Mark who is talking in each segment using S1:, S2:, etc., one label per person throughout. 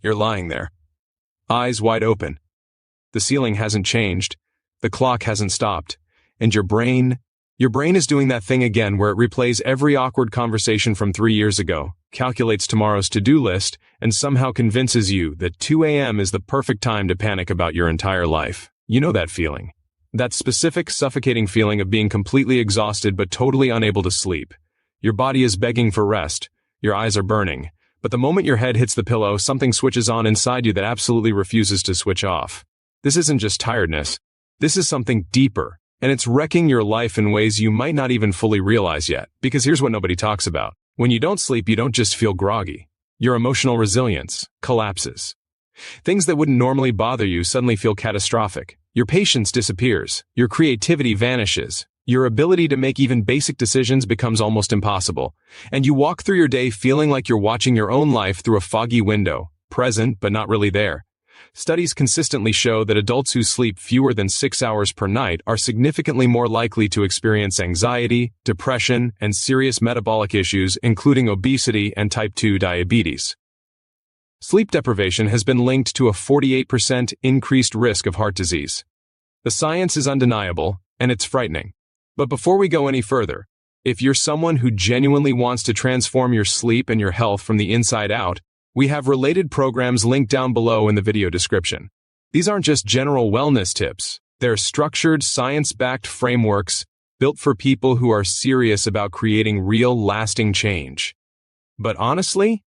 S1: You're lying there, eyes wide open. The ceiling hasn't changed, the clock hasn't stopped, and your brain is doing that thing again where it replays every awkward conversation from 3 years ago, calculates tomorrow's to-do list, and somehow convinces you that 2 a.m. is the perfect time to panic about your entire life. You know that feeling. That specific, suffocating feeling of being completely exhausted but totally unable to sleep. Your body is begging for rest, your eyes are burning, but the moment your head hits the pillow, something switches on inside you that absolutely refuses to switch off. This isn't just tiredness. This is something deeper, and it's wrecking your life in ways you might not even fully realize yet, because here's what nobody talks about. When you don't sleep, you don't just feel groggy. Your emotional resilience collapses. Things that wouldn't normally bother you suddenly feel catastrophic. Your patience disappears. Your creativity vanishes. Your ability to make even basic decisions becomes almost impossible. And you walk through your day feeling like you're watching your own life through a foggy window, present but not really there. Studies consistently show that adults who sleep fewer than 6 hours per night are significantly more likely to experience anxiety, depression, and serious metabolic issues, including obesity and type 2 diabetes. Sleep deprivation has been linked to a 48% increased risk of heart disease. The science is undeniable, and it's frightening. But before we go any further, if you're someone who genuinely wants to transform your sleep and your health from the inside out, we have related programs linked down below in the video description. These aren't just general wellness tips. They're structured, science-backed frameworks built for people who are serious about creating real, lasting change. But honestly,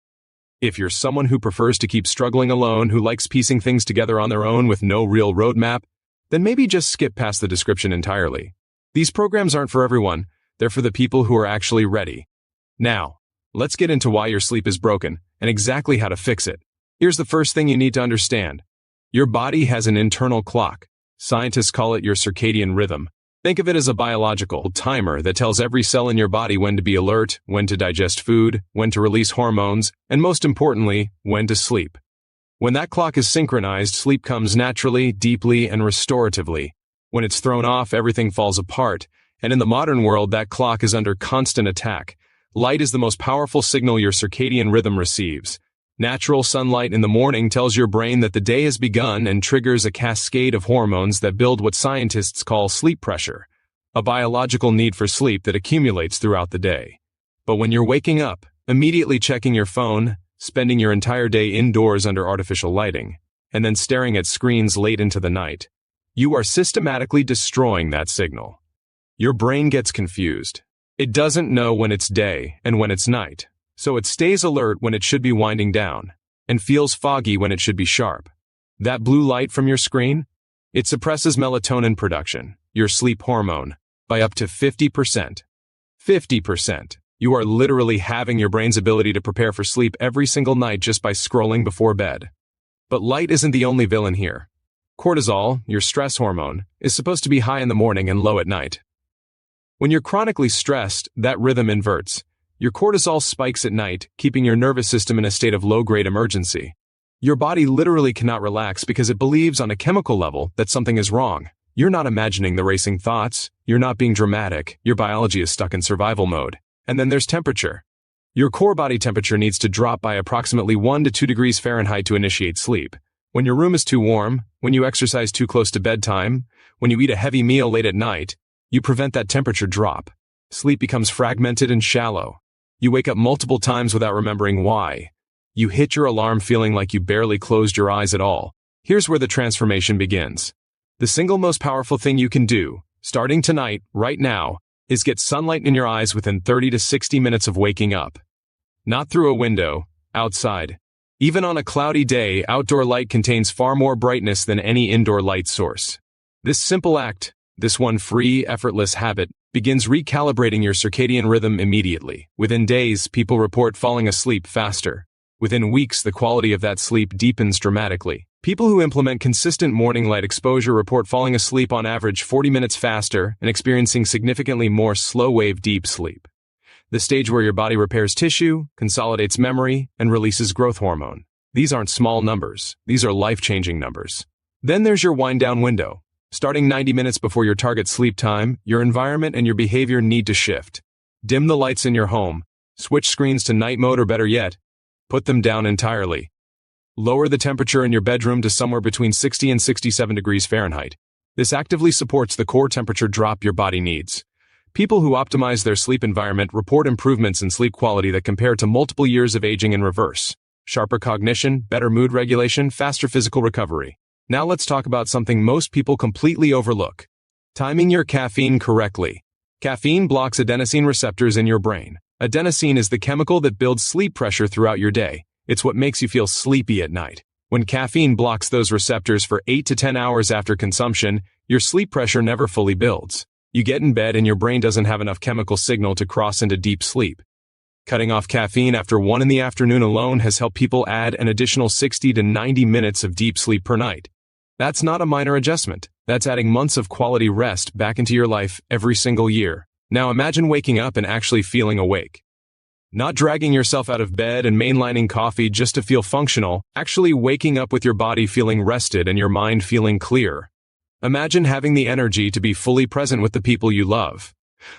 S1: if you're someone who prefers to keep struggling alone, who likes piecing things together on their own with no real roadmap, then maybe just skip past the description entirely. These programs aren't for everyone. They're for the people who are actually ready. Now, let's get into why your sleep is broken and exactly how to fix it. Here's the first thing you need to understand. Your body has an internal clock. Scientists call it your circadian rhythm. Think of it as a biological timer that tells every cell in your body when to be alert, when to digest food, when to release hormones, and most importantly, when to sleep. When that clock is synchronized, sleep comes naturally, deeply, and restoratively. When it's thrown off, everything falls apart, and in the modern world, that clock is under constant attack. Light is the most powerful signal your circadian rhythm receives. Natural sunlight in the morning tells your brain that the day has begun and triggers a cascade of hormones that build what scientists call sleep pressure, a biological need for sleep that accumulates throughout the day. But when you're waking up, immediately checking your phone, spending your entire day indoors under artificial lighting, and then staring at screens late into the night, you are systematically destroying that signal. Your brain gets confused. It doesn't know when it's day and when it's night, so it stays alert when it should be winding down, and feels foggy when it should be sharp. That blue light from your screen? It suppresses melatonin production, your sleep hormone, by up to 50%. 50%. You are literally halving your brain's ability to prepare for sleep every single night just by scrolling before bed. But light isn't the only villain here. Cortisol, your stress hormone, is supposed to be high in the morning and low at night. When you're chronically stressed, that rhythm inverts. Your cortisol spikes at night, keeping your nervous system in a state of low-grade emergency. Your body literally cannot relax because it believes on a chemical level that something is wrong. You're not imagining the racing thoughts. You're not being dramatic. Your biology is stuck in survival mode. And then there's temperature. Your core body temperature needs to drop by approximately 1 to 2 degrees Fahrenheit to initiate sleep. When your room is too warm, when you exercise too close to bedtime, when you eat a heavy meal late at night, you prevent that temperature drop. Sleep becomes fragmented and shallow. You wake up multiple times without remembering why. You hit your alarm feeling like you barely closed your eyes at all. Here's where the transformation begins. The single most powerful thing you can do, starting tonight, right now, is get sunlight in your eyes within 30 to 60 minutes of waking up. Not through a window, outside. Even on a cloudy day, outdoor light contains far more brightness than any indoor light source. This simple act, this one free, effortless habit, begins recalibrating your circadian rhythm immediately. Within days, people report falling asleep faster. Within weeks, the quality of that sleep deepens dramatically. People who implement consistent morning light exposure report falling asleep on average 40 minutes faster and experiencing significantly more slow-wave deep sleep. The stage where your body repairs tissue, consolidates memory, and releases growth hormone. These aren't small numbers. These are life-changing numbers. Then there's your wind-down window. Starting 90 minutes before your target sleep time, your environment and your behavior need to shift. Dim the lights in your home. Switch screens to night mode, or better yet, put them down entirely. Lower the temperature in your bedroom to somewhere between 60 and 67 degrees Fahrenheit. This actively supports the core temperature drop your body needs. People who optimize their sleep environment report improvements in sleep quality that compare to multiple years of aging in reverse. Sharper cognition, better mood regulation, faster physical recovery. Now let's talk about something most people completely overlook. Timing your caffeine correctly. Caffeine blocks adenosine receptors in your brain. Adenosine is the chemical that builds sleep pressure throughout your day. It's what makes you feel sleepy at night. When caffeine blocks those receptors for 8 to 10 hours after consumption, your sleep pressure never fully builds. You get in bed and your brain doesn't have enough chemical signal to cross into deep sleep. Cutting off caffeine after 1 in the afternoon alone has helped people add an additional 60 to 90 minutes of deep sleep per night. That's not a minor adjustment. That's adding months of quality rest back into your life every single year. Now imagine waking up and actually feeling awake. Not dragging yourself out of bed and mainlining coffee just to feel functional, actually waking up with your body feeling rested and your mind feeling clear. Imagine having the energy to be fully present with the people you love.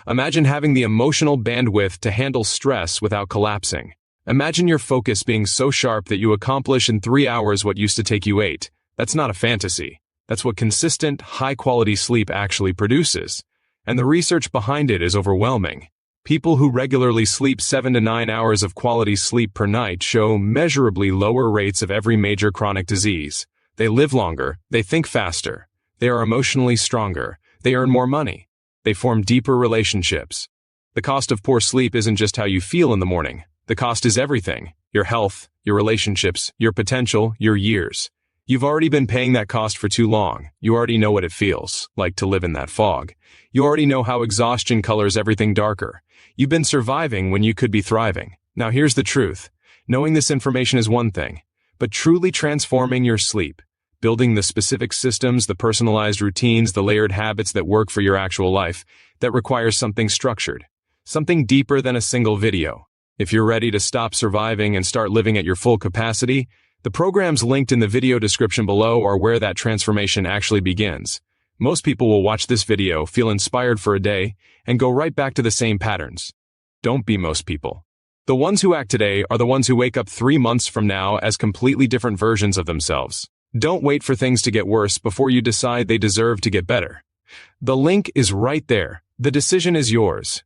S1: Imagine having the emotional bandwidth to handle stress without collapsing. Imagine your focus being so sharp that you accomplish in 3 hours what used to take you 8. That's not a fantasy. That's what consistent, high-quality sleep actually produces. And the research behind it is overwhelming. People who regularly sleep 7 to 9 hours of quality sleep per night show measurably lower rates of every major chronic disease. They live longer, they think faster, they are emotionally stronger, they earn more money, they form deeper relationships. The cost of poor sleep isn't just how you feel in the morning. The cost is everything: your health, your relationships, your potential, your years. You've already been paying that cost for too long. You already know what it feels like to live in that fog. You already know how exhaustion colors everything darker. You've been surviving when you could be thriving. Now here's the truth. Knowing this information is one thing, but truly transforming your sleep, building the specific systems, the personalized routines, the layered habits that work for your actual life, that requires something structured, something deeper than a single video. If you're ready to stop surviving and start living at your full capacity, the programs linked in the video description below are where that transformation actually begins. Most people will watch this video, feel inspired for a day, and go right back to the same patterns. Don't be most people. The ones who act today are the ones who wake up 3 months from now as completely different versions of themselves. Don't wait for things to get worse before you decide they deserve to get better. The link is right there. The decision is yours.